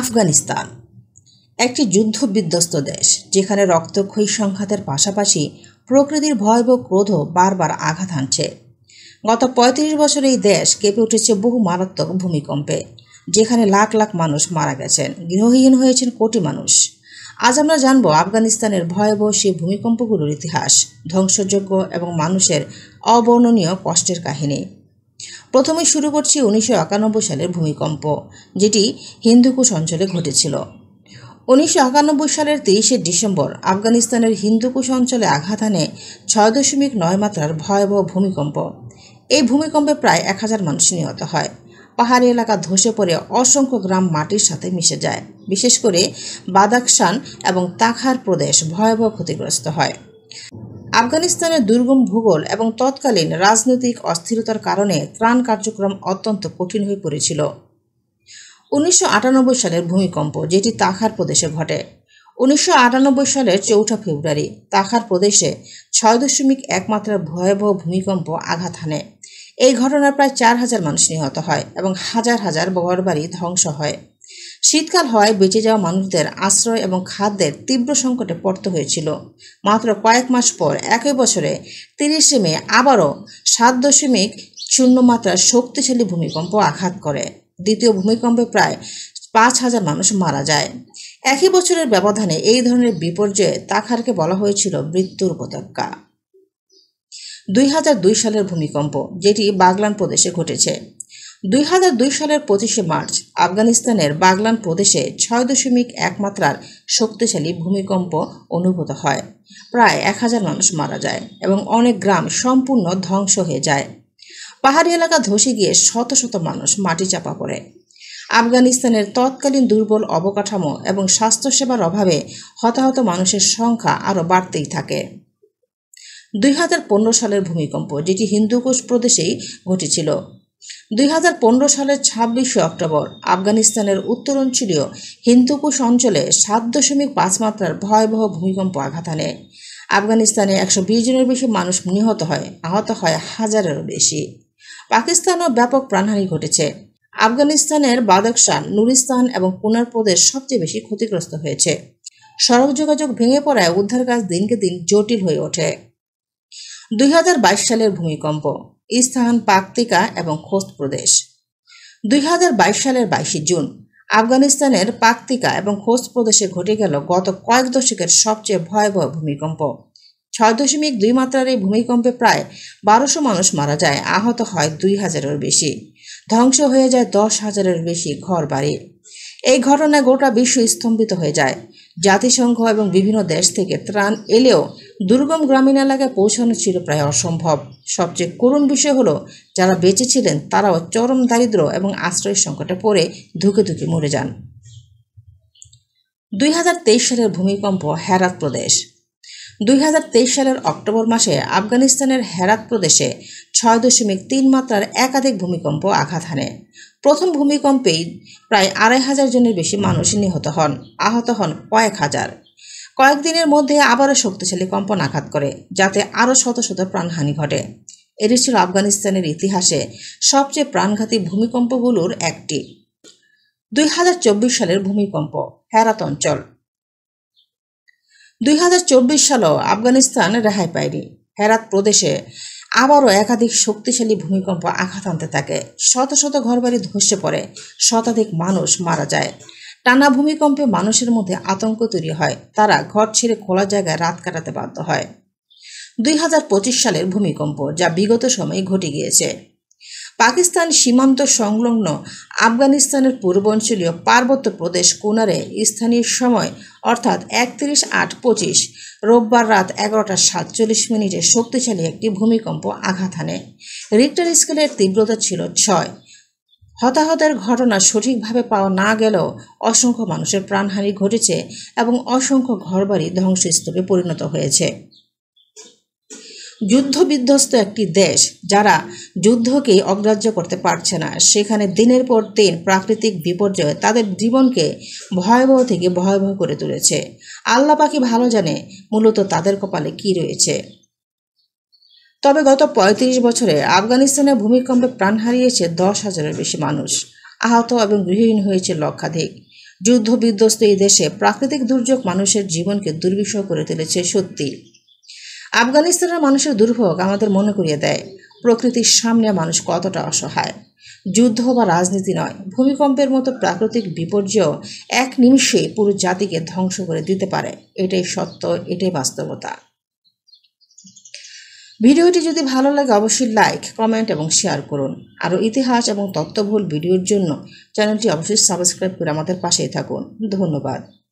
আফগানিস্তান একটি যুদ্ধবিধ্বস্ত দেশ, যেখানে রক্তক্ষয়ী সংঘাতের পাশাপাশি প্রকৃতির ভয়াবহ ক্রোধও বারবার আঘাত হানছে। গত ৩৫ বছরে এই দেশ কেঁপে উঠেছে বহু মারাত্মক ভূমিকম্পে, যেখানে লাখ লাখ মানুষ মারা গেছেন, গৃহহীন হয়েছেন কোটি মানুষ। আজ আমরা জানব আফগানিস্তানের ভয়াবহ সেই ভূমিকম্পগুলোর ইতিহাস, ধ্বংসযজ্ঞ এবং মানুষের অবর্ণনীয় কষ্টের কাহিনী। প্রথমে শুরু করছি ১৯৯১ সালের ভূমিকম্প, যেটি হিন্দুকুশ অঞ্চলে ঘটেছিল। ১৯৯১ সালের ৩০শে ডিসেম্বর আফগানিস্তানের হিন্দুকুশ অঞ্চলে আঘাত হানে ৬.৯ মাত্রার ভয়াবহ ভূমিকম্প। এই ভূমিকম্পে প্রায় ১,০০০ মানুষ নিহত হয়। পাহাড়ি এলাকা ধসে পড়ে অসংখ্য গ্রাম মাটির সাথে মিশে যায়। বিশেষ করে বাদাখশান এবং তাখার প্রদেশ ভয়াবহ ক্ষতিগ্রস্ত হয়। আফগানিস্তানের দুর্গম ভূগোল এবং তৎকালীন রাজনৈতিক অস্থিরতার কারণে ত্রাণ কার্যক্রম অত্যন্ত কঠিন হয়ে পড়েছিল। ১৯৯৮ সালের ভূমিকম্প, যেটি তাখার প্রদেশে ঘটে। ১৯৯৮ সালের ৪ ফেব্রুয়ারি তাখার প্রদেশে ৬.১ মাত্রার ভয়াবহ ভূমিকম্প আঘাত হানে। এই ঘটনায় প্রায় ৪,০০০ মানুষ নিহত হয় এবং হাজার হাজার ঘরবাড়ি ধ্বংস হয়। শীতকাল হওয়ায় বেঁচে যাওয়া মানুষদের আশ্রয় এবং খাদ্যের তীব্র সংকটে পড়তে হয়েছিল। মাত্র কয়েক মাস পর একই বছরে ৩০শে মে আবারও ৭.০ মাত্রার শক্তিশালী ভূমিকম্প আঘাত করে। দ্বিতীয় ভূমিকম্পে প্রায় ৫,০০০ মানুষ মারা যায়। একই বছরের ব্যবধানে এই ধরনের বিপর্যয়ে তাখারকে বলা হয়েছিল মৃত্যুর উপত্যকা। ২০০২ সালের ভূমিকম্প, যেটি বাগলান প্রদেশে ঘটেছে। ২০০২ সালের ২৫শে মার্চ আফগানিস্তানের বাগলান প্রদেশে ৬.১ মাত্রার শক্তিশালী ভূমিকম্প অনুভূত হয়। প্রায় ১,০০০ মানুষ মারা যায় এবং অনেক গ্রাম সম্পূর্ণ ধ্বংস হয়ে যায়। পাহাড়ি এলাকা ধসে গিয়ে শত শত মানুষ মাটি চাপা পড়ে। আফগানিস্তানের তৎকালীন দুর্বল অবকাঠামো এবং স্বাস্থ্যসেবার অভাবে হতাহত মানুষের সংখ্যা আরও বাড়তেই থাকে। ২০১৫ সালের ভূমিকম্প, যেটি হিন্দুকুশ প্রদেশেই ঘটেছিল। ২০১৫ সালের ২৬শে অক্টোবর আফগানিস্তানের উত্তরাঞ্চলীয় হিন্দুকুশ অঞ্চলে ৭.৫ মাত্রার ভয়াবহ ভূমিকম্প আঘাত হানে। আফগানিস্তানে ১২০ জনের বেশি মানুষ নিহত হয়, আহত হয় হাজারেরও বেশি। পাকিস্তানেও ব্যাপক প্রাণহানি ঘটেছে। আফগানিস্তানের বাদাখশান, নুরিস্তান এবং কুনার প্রদেশ সবচেয়ে বেশি ক্ষতিগ্রস্ত হয়েছে। সড়ক যোগাযোগ ভেঙে পড়ায় উদ্ধার কাজ দিনকে দিন জটিল হয়ে ওঠে। ২০২২ সালের ভূমিকম্প, ইস্তাহান, পাকতিকা এবং খোস্ত প্রদেশ। ২০২২ সালের ২২শে জুন আফগানিস্তানের পাকতিকা এবং খোস্ত প্রদেশে ঘটে গেল গত কয়েক দশকের সবচেয়ে ভয়াবহ ভূমিকম্প। ৬.২ মাত্রার এই ভূমিকম্পে প্রায় ১,২০০ মানুষ মারা যায়, আহত হয় ২,০০০-এর বেশি, ধ্বংস হয়ে যায় ১০,০০০-এর বেশি ঘর বাড়ি। এই ঘটনায় গোটা বিশ্ব স্তম্ভিত হয়ে যায়। জাতিসংঘ এবং বিভিন্ন দেশ থেকে ত্রাণ এলেও দুর্গম গ্রামীণ এলাকায় পৌঁছানো ছিল প্রায় অসম্ভব। সবচেয়ে করুণ বিষয় হলো, যারা বেঁচে ছিলেন তারাও চরম দারিদ্র্য এবং আশ্রয় সংকটে পড়ে ধুকে ধুকে মরে যান। ২০২৩ সালের ভূমিকম্প, হেরাত প্রদেশ। ২০২৩ সালের অক্টোবর মাসে আফগানিস্তানের হেরাত প্রদেশে ৬.৩ মাত্রার একাধিক ভূমিকম্প আঘাত হানে। প্রথম ভূমিকম্পেই প্রায় ২৫০০ জনের বেশি মানুষ নিহত হন, আহত হন কয়েক হাজার। কয়েকদিনের মধ্যে আবারও শক্তিশালী কম্পন আঘাত করে, যাতে আরও শত শত প্রাণহানি ঘটে। এটি ছিল আফগানিস্তানের ইতিহাসে সবচেয়ে প্রাণঘাতী ভূমিকম্পগুলোর একটি। ২০২৪ সালের ভূমিকম্প, হেরাত অঞ্চল। ২০২৪ সালেও আফগানিস্তান রেহাই পায়নি। হেরাত প্রদেশে আবারও একাধিক শক্তিশালী ভূমিকম্প আঘাত আনতে থাকে। শত শত ঘরবাড়ি ধসে পড়ে, শতাধিক মানুষ মারা যায়। টানা ভূমিকম্পে মানুষের মধ্যে আতঙ্ক তৈরি হয়, তারা ঘর ছেড়ে খোলা জায়গায় রাত কাটাতে বাধ্য হয়। ২০২৫ সালের ভূমিকম্প, যা বিগত সময়ে ঘটে গিয়েছে। পাকিস্তান সীমান্ত সংলগ্ন আফগানিস্তানের পূর্বাঞ্চলীয় পার্বত্য প্রদেশ কুনারে স্থানীয় সময় অর্থাৎ ৩১/৮/২৫ রোববার রাত ১১:৪৭ শক্তিশালী একটি ভূমিকম্প আঘাত হানে। রিক্টার স্কেলের তীব্রতা ছিল ৬। হতাহতের ঘটনা সঠিকভাবে পাওয়া না গেলেও অসংখ্য মানুষের প্রাণহানি ঘটেছে এবং অসংখ্য ঘরবাড়ি ধ্বংসস্তূপে পরিণত হয়েছে। যুদ্ধবিধ্বস্ত একটি দেশ, যারা যুদ্ধকে অগ্রাহ্য করতে পারছে না, সেখানে দিনের পর দিন প্রাকৃতিক বিপর্যয় তাদের জীবনকে ভয়াবহ থেকে ভয়াবহ করে তুলেছে। আল্লাহ পাকই ভালো জানে মূলত তাদের কপালে কি রয়েছে। তবে গত ৩৫ বছরে আফগানিস্তানের ভূমিকম্পে প্রাণ হারিয়েছে ১০,০০০-এর বেশি মানুষ, আহত এবং গৃহহীন হয়েছে লক্ষাধিক। যুদ্ধ বিধ্বস্ত এই দেশে প্রাকৃতিক দুর্যোগ মানুষের জীবনকে দুর্বিষহ করে তুলেছে সত্যি। আফগানিস্তানের মানুষের দুর্ভোগ আমাদের মনে করিয়ে দেয় প্রকৃতির সামনে মানুষ কতটা অসহায়। যুদ্ধ বা রাজনীতি নয়, ভূমিকম্পের মতো প্রাকৃতিক বিপর্যয় এক নিমিষেই পুরো জাতিকে ধ্বংস করে দিতে পারে। এটাই সত্য, এটাই বাস্তবতা। ভিডিওটি যদি ভালো লাগে অবশ্যই লাইক, কমেন্ট এবং শেয়ার করুন। আরও ইতিহাস এবং তথ্যবহুল ভিডিওর জন্য চ্যানেলটি অবশ্যই সাবস্ক্রাইব করে আমাদের পাশেই থাকুন। ধন্যবাদ।